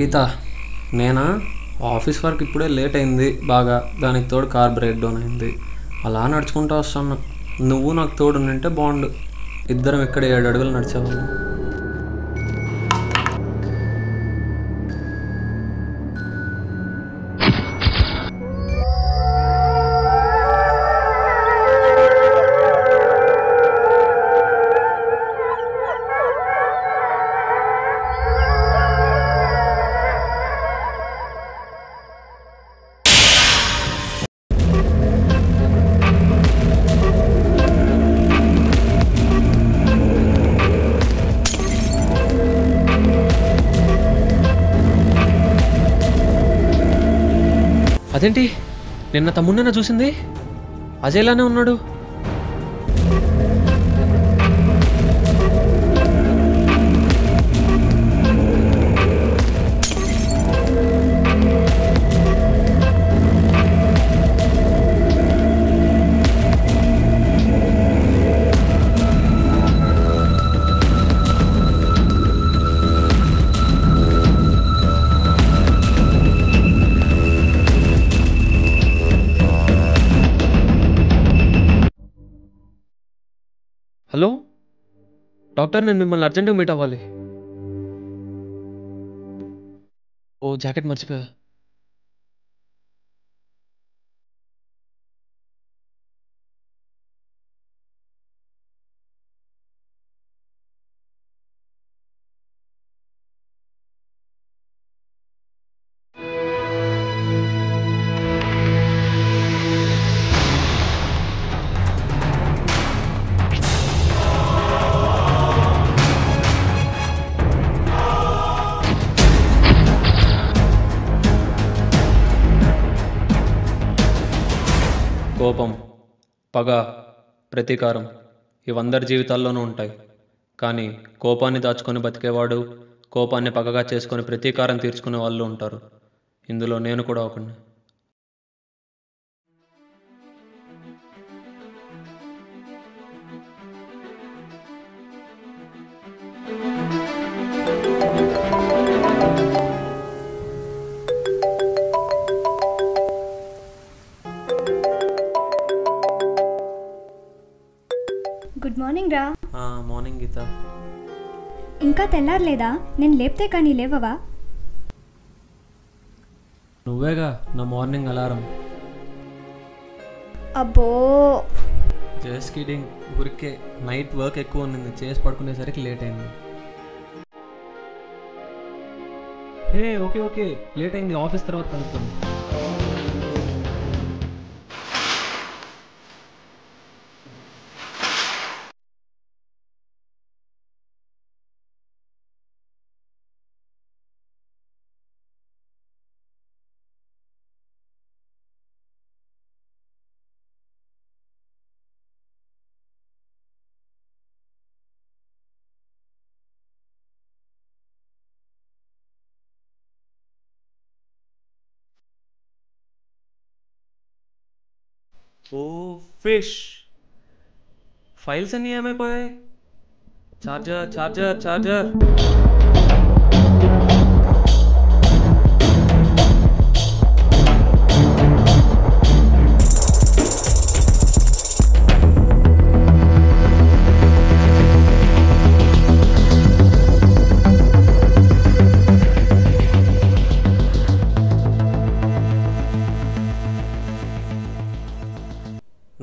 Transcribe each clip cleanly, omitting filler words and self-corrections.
గీత, నేనా office work ఇప్పుడే late అయింది బాగా, దానికి తోడు కార్ బ్రేక్ డౌన్ అయింది. అలా నడుచుకుంటూ వస్తున్నా. నువ్వు నాకు తోడు ఉంటే బాగుండు. ఇద్దరం ఇక్కడ 7 అడుగులు నడిచేవాళ్ళం. అదేంటి, నిన్న తమ్ముడిన చూసింది? అజయ్లానే ఉన్నాడు. హలో డాక్టర్, నేను మిమ్మల్ని అర్జెంటుగా మీట్ అవ్వాలి. ఓ జాకెట్ మర్చిపోయా. కోపం, పగ, ప్రతీకారం ఇవందరి జీవితాల్లోనూ ఉంటాయి. కానీ కోపాన్ని దాచుకొని బతికేవాడు, కోపాన్ని పగగా చేసుకొని ప్రతీకారం తీర్చుకునే వాళ్ళు ఉంటారు. ఇందులో నేను కూడా ఒకడిని. గుడ్ మార్నింగ్ రా. మార్నింగ్ గీత. ఇంకా తెల్లారలేదా? నేను లేపితే కానీ లేవవా? నువ్వేగా నా మార్నింగ్ అలారం. అబ్బో, జస్ట్ కిడింగ్. ఊరికే నైట్ వర్క్ ఎక్కువ ఉన్నింది, చేసి పడుకునేసరికి లేట్ అయింది. ఓకే లేట్ అయింది, ఆఫీస్ తర్వాత కలుద్దాం. ఓ ఫిష్, ఫైల్స్ అన్నీ ఏమైపోయాయి? చార్జర్.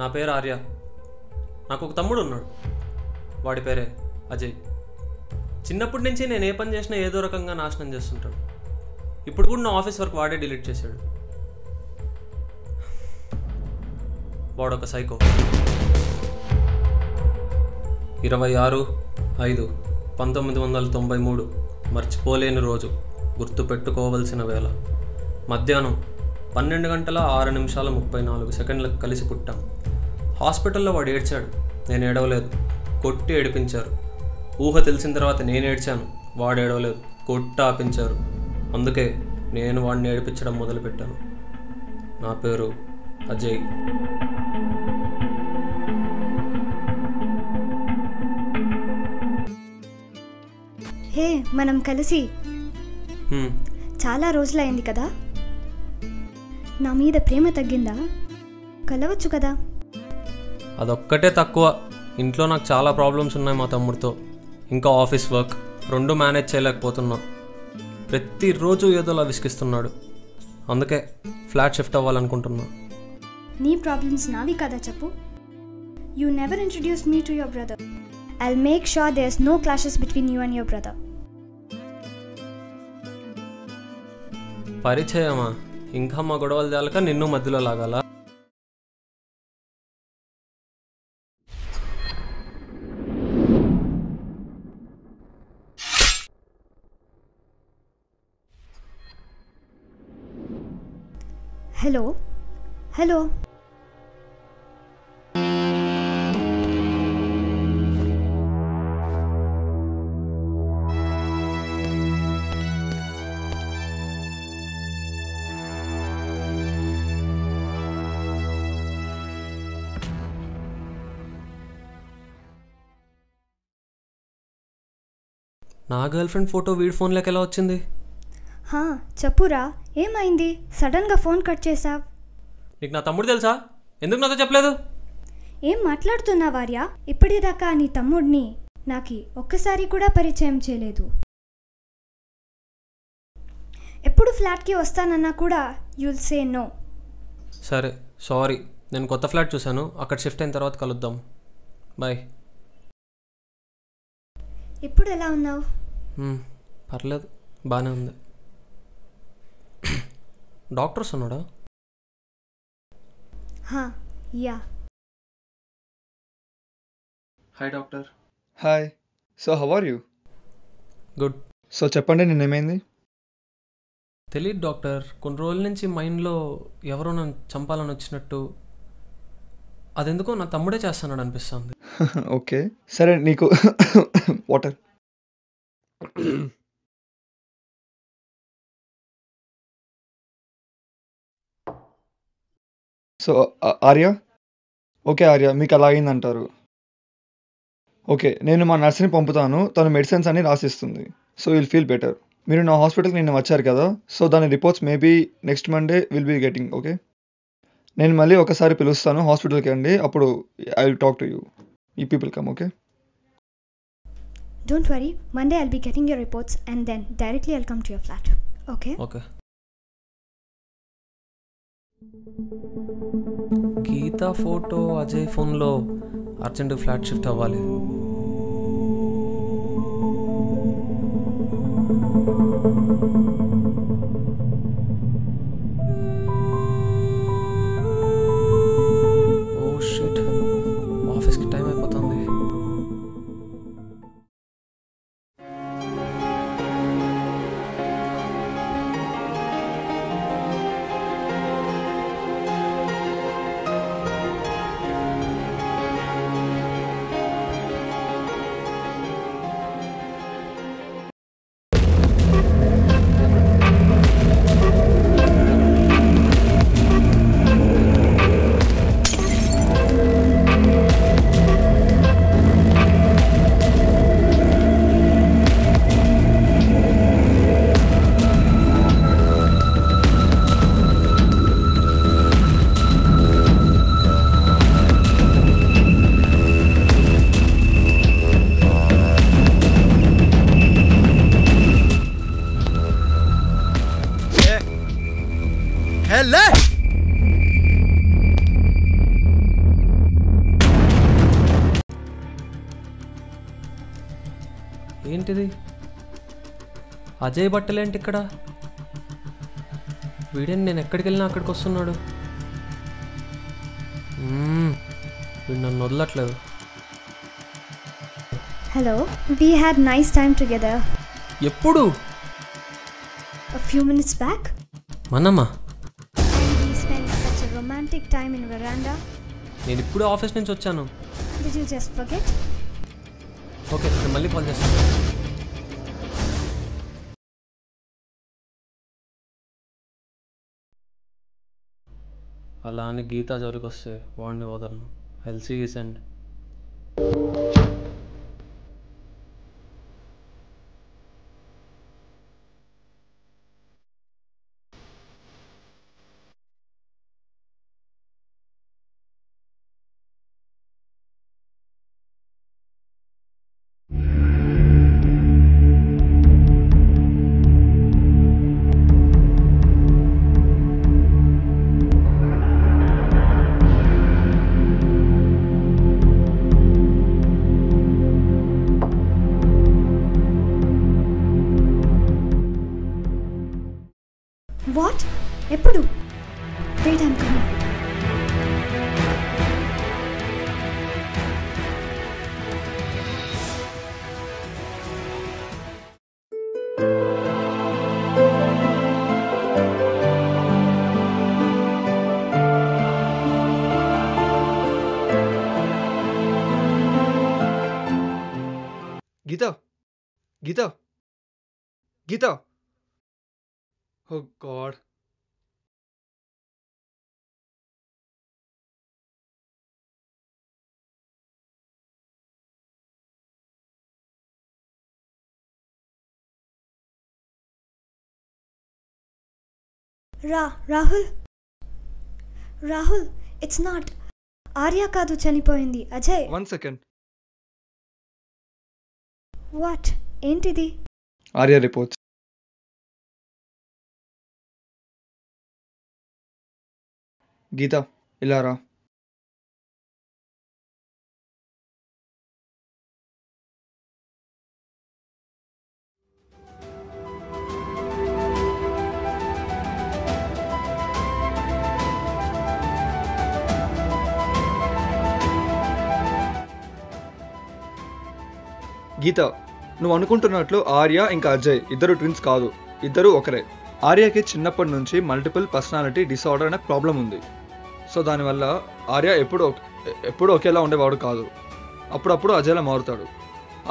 నా పేరు ఆర్య. నాకు ఒక తమ్ముడు ఉన్నాడు, వాడి పేరే అజయ్. చిన్నప్పటి నుంచి నేను ఏ పని చేసినా ఏదో రకంగా నాశనం చేస్తుంటాడు. ఇప్పుడు కూడా నా ఆఫీస్ వర్క్ వాడే డిలీట్ చేశాడు. వాడొక సైకో. 26/5/1993 మర్చిపోలేని రోజు, గుర్తుపెట్టుకోవలసిన వేళ. మధ్యాహ్నం 12:06:34 కలిసి పుట్టాం. హాస్పిటల్లో వాడు ఏడ్చాడు, నేను ఏడవలేదు. కొట్టి ఏడిపించారు. ఊహ తెలిసిన తర్వాత నేను ఏడ్చాను, వాడు ఏడవలేదు. కొట్టి ఆపించారు. అందుకే నేను వాడిని ఏడిపించడం మొదలుపెట్టాను. నా పేరు అజయ్. హే, మనం కలిసి చాలా రోజులైంది కదా. నా మీద ప్రేమ తగ్గిందా? కలవచ్చు కదా. అదొక్కటే తక్కువ. ఇంట్లో నాకు చాలా ప్రాబ్లమ్స్ ఉన్నాయి మా తమ్ముడితో. ఇంకా ఆఫీస్ వర్క్ రెండు మేనేజ్ చేయలేకపోతున్నా. ప్రతిరోజు ఏదోలా విసిగిస్తున్నాడు. అందుకే ఫ్లాట్ షిఫ్ట్ అవ్వాలనుకుంటున్నా. నీ ప్రాబ్లమ్స్ నావి కదా చెప్పు. You never introduce me to your brother. I'll make sure there is no clashes between you and your brother. పరిచయమా? ఇంకా మా గొడవలు చాలక నిన్ను మధ్యలో లాగాల. Hello hello. నా గర్ల్ ఫ్రెండ్ ఫోటో వీడి ఫోన్లోకి ఎలా వచ్చింది? చెప్పురా, ఏమైంది? సడన్గా ఫోన్ కట్ చేసావ్. నీకు నా తమ్ముడు తెలుసా? ఎందుకు నాతో చెప్పలేదు? ఏం మాట్లాడుతున్నావు ఆర్య? ఇప్పటిదాకా నీ తమ్ముడిని నాకు ఒక్కసారి కూడా పరిచయం చేయలేదు. ఎప్పుడు ఫ్లాట్కి వస్తానన్నా కూడా యుల్ సే నో. సరే, సారీ. నేను కొత్త ఫ్లాట్ చూశాను. అక్కడ షిఫ్ట్ అయిన తర్వాత కలుద్దాం. బాయ్. ఇప్పుడు ఎలా ఉన్నావు? పర్లేదు, బాగానే ఉంది. డాక్టర్స్ ఉన్నాడా? Yeah. Hi doctor. Hi. So how are you? Good. So చెప్పండి, నిన్నేమైంది? తెలియదు డాక్టర్. కొన్ని రోజుల నుంచి మైండ్లో ఎవరో నన్ను చంపాలని వచ్చినట్టు. అదెందుకో నా తమ్ముడే చేస్తున్నాడు అనిపిస్తుంది. ఓకే, సరే. నీకు water. So Arya, okay Arya, మీకు అలా అయిందంటారు. ఓకే, నేను మా నర్స్ని పంపుతాను. తను మెడిసిన్స్ అన్ని రాసిస్తుంది. So will feel better. మీరు నా హాస్పిటల్కి నిన్న వచ్చారు కదా, సో దాని reports maybe next Monday will be getting. Okay, నేను మళ్ళీ ఒకసారి పిలుస్తాను హాస్పిటల్కి అండి. అప్పుడు I will talk to you. ఈ people come. Okay, don't worry. Monday I'll be getting your reports and then directly I'll come to your flat. Okay okay. Geeta photo Ajay ఫోన్లో. Urgent flat shift అవ్వాలి. ఓ షిట్, ఆఫీస్కి time అయిపోతుంది. ఏంటిది? అజయ్ బట్టలేంటి ఇక్కడ? వీడేంటి నేను ఎక్కడికి వెళ్ళినా అక్కడికి వస్తున్నాడు? వీడు నన్ను వదలట్లేదు. Hello, we had nice time together. ఎప్పుడు? A few minutes back. మనమ్మా? And we spent such a romantic time in veranda. నేను ఇప్పుడు ఆఫీస్ నుంచి వచ్చాను. Did you just forget? Okay, నేను మళ్ళీ కాల్ చేస్తాను. అలా అని గీతా జోలికి వస్తే వాడిని వదలను. I'll see his end. Wait, I'm coming. Geeta, Geeta, Geeta. Oh God. Rahul, it's not. Arya కాదు చనిపోయింది, అజయ్. 1 second. What? ఏంటిది? Arya reports. Geeta, ఇలా రా. గీత, నువ్వు అనుకుంటున్నట్లు ఆర్య ఇంకా అజయ్ ఇద్దరు ట్విన్స్ కాదు, ఇద్దరు ఒకరే. ఆర్యకి చిన్నప్పటి నుంచి మల్టిపుల్ పర్సనాలిటీ డిసార్డర్ అనే ప్రాబ్లం ఉంది. సో దానివల్ల ఆర్య ఎప్పుడు ఒకేలా ఉండేవాడు కాదు, అప్పుడప్పుడు అజయ్లా మారుతాడు.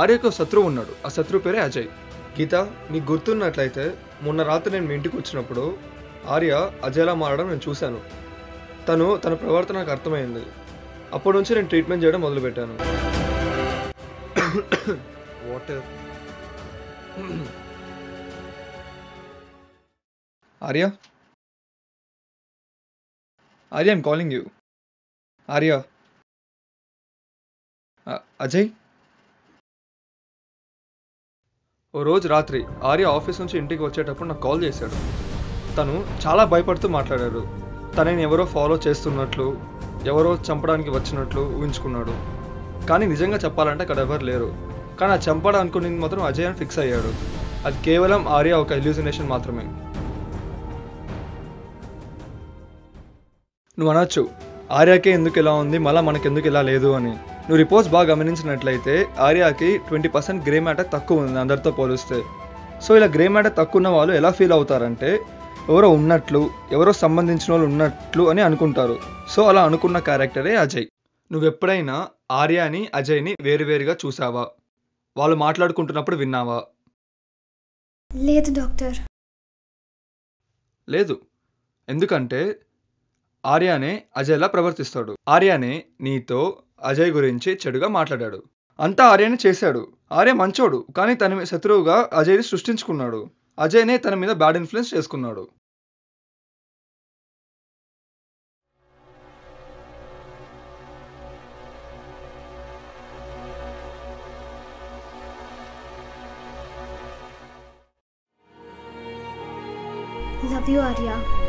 ఆర్యకు శత్రువు ఉన్నాడు, ఆ శత్రువు పేరే అజయ్. గీత, నీకు గుర్తున్నట్లయితే మొన్న రాత్రి నేను మీ ఇంటికి వచ్చినప్పుడు ఆర్య అజయ్లా మారడం నేను చూశాను. తన ప్రవర్తన నాకు అర్థమైంది. అప్పటి నుంచి నేను ట్రీట్మెంట్ చేయడం మొదలుపెట్టాను. Water. Arya, I'm calling you. Arya. Ajay. ఓ రోజు రాత్రి ఆర్య ఆఫీస్ నుంచి ఇంటికి వచ్చేటప్పుడు నాకు కాల్ చేశాడు. తను చాలా భయపడుతూ మాట్లాడాడు. తనని ఎవరో ఫాలో చేస్తున్నట్లు, ఎవరో చంపడానికి వచ్చినట్లు ఊహించుకున్నాడు. కానీ నిజంగా చెప్పాలంటే అక్కడ ఎవరు లేరు. కానీ ఆ చంపడం అనుకునేది మాత్రం అజయ్ అని ఫిక్స్ అయ్యాడు. అది కేవలం ఆర్య ఒక ఎల్యూసినేషన్ మాత్రమే. నువ్వు అనొచ్చు, ఆర్యకే ఎందుకు ఇలా ఉంది, మళ్ళీ మనకెందుకు ఇలా లేదు అని. నువ్వు రిపోర్ట్స్ బాగా గమనించినట్లయితే ఆర్యకి 20% గ్రే మ్యాటర్ తక్కువ ఉంది అందరితో పోలిస్తే. సో ఇలా గ్రే మ్యాటర్ తక్కువ ఉన్న వాళ్ళు ఎలా ఫీల్ అవుతారంటే ఎవరో ఉన్నట్లు, ఎవరో సంబంధించిన వాళ్ళు ఉన్నట్లు అని అనుకుంటారు. సో అలా అనుకున్న క్యారెక్టరే అజయ్. నువ్వెప్పుడైనా ఆర్యని అజయ్ని వేరువేరుగా చూసావా? వాళ్ళు మాట్లాడుకుంటున్నప్పుడు విన్నావా? లేదు డాక్టర్. లేదు, ఎందుకంటే ఆర్యనే అజయ్లా ప్రవర్తిస్తాడు. ఆర్యనే నీతో అజయ్ గురించి చెడుగా మాట్లాడాడు. అంతా ఆర్యనే చేశాడు. ఆర్య మంచోడు, కానీ తన శత్రువుగా అజయ్ని సృష్టించుకున్నాడు. అజయ్నే తన మీద బ్యాడ్ ఇన్ఫ్లుయెన్స్ చేసుకున్నాడు. Love you, Arya.